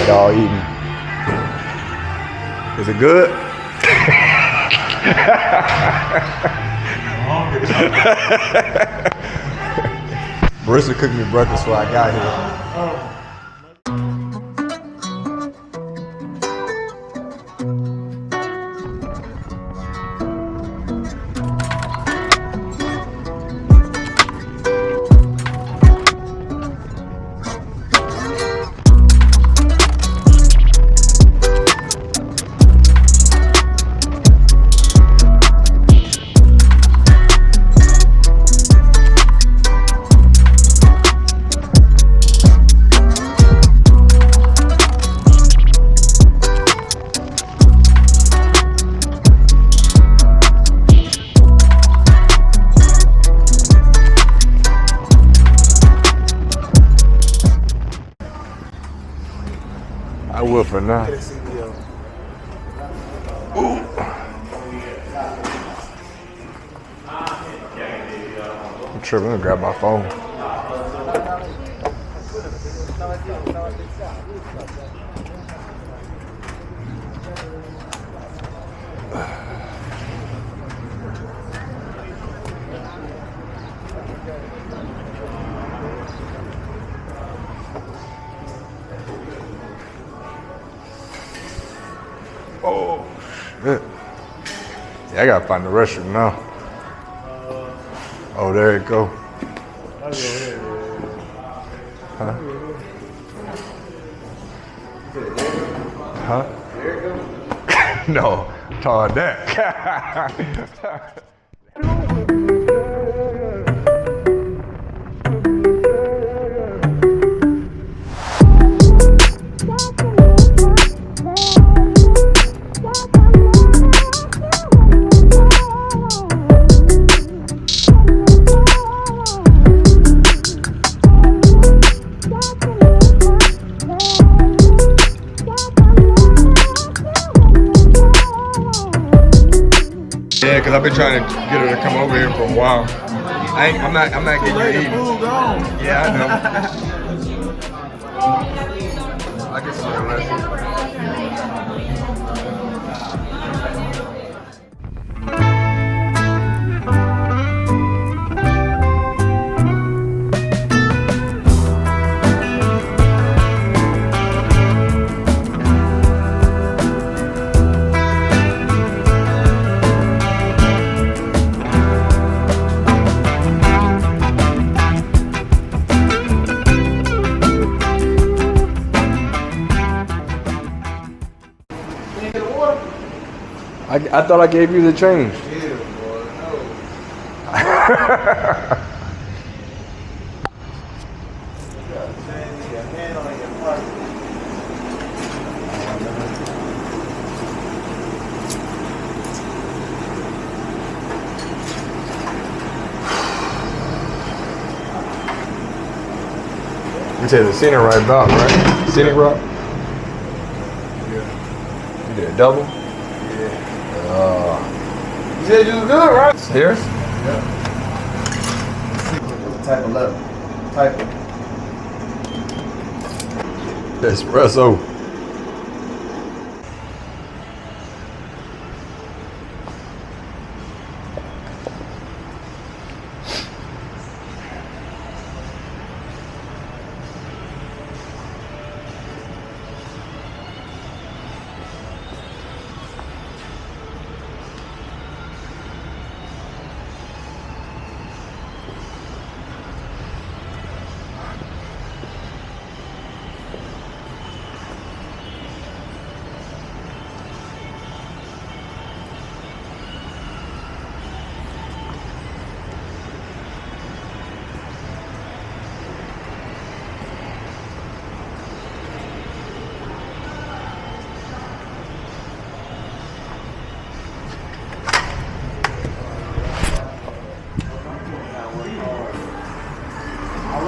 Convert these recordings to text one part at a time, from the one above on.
Y'all eating. Is it good? Marissa cooked me breakfast before I got here. I will for now. Ooh. I'm tripping. I'm gonna grab my phone. Oh, shit. Yeah, I gotta find the restroom now. Oh, there you go. Huh? Huh? No, I'm talking that. Yeah, because I've been trying to get her to come over here for a while. I'm not getting you eating. Yeah, I know. I can see the rest. I thought I gave you the change. Yeah, boy, no. You got change your hand on your pocket. You said the scenic right about, right? Scenic rock? Yeah. You did a double? You said you was good, right? Serious? Yeah. Type 11. Type Espresso.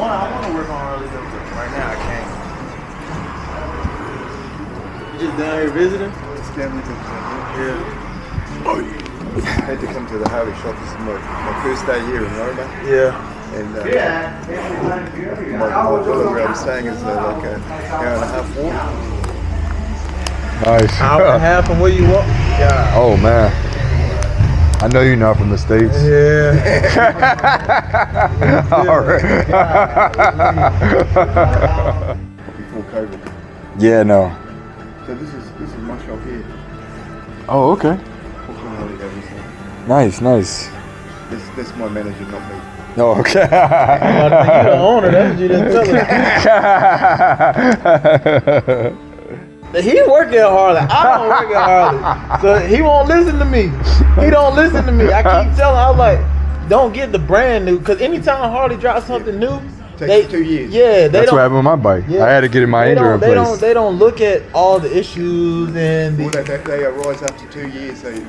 I want to work on Harley Davidson. Right now, I can't. You just down here visiting? Just came to Yeah. I had to come to the Harley shop. This is my first day here, remember that? Yeah. And my brother, where I was staying, is like an hour and a half walk. Nice. Hour and a half from where you walk. Yeah. Oh man. I know you're not from the States. Yeah. All right. Before COVID. Yeah, no. So this is my shop here. Oh, okay. Harley Davidson. Nice, nice. This is my manager, not me. Oh, okay. You the owner, that's what you didn't tell us. He work at Harley. I don't work at Harley. So he won't listen to me. He don't listen to me. I keep telling him, I was like, don't get the brand new. Because anytime Harley drops something new, Takes 2 years. Yeah, That's what happened with my bike. Yeah. I had to get my engine replaced. They don't look at all the issues and Well, they arise after 2 years. They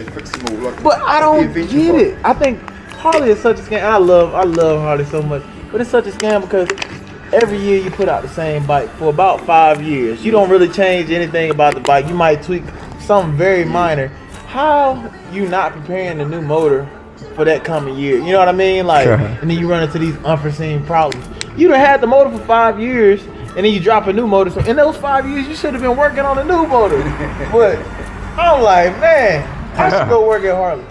fix them all. Like but I don't the get bike. it. I think Harley is such a scam. And I love Harley so much. But it's such a scam because every year you put out the same bike for about 5 years. You don't really change anything about the bike. You might tweak something very minor. How you not preparing the new motor for that coming year? You know what I mean? Like, and then you run into these unforeseen problems. You done had the motor for 5 years, and then you drop a new motor. So in those 5 years, you should have been working on a new motor. But I'm like, man, I should go work at Harley.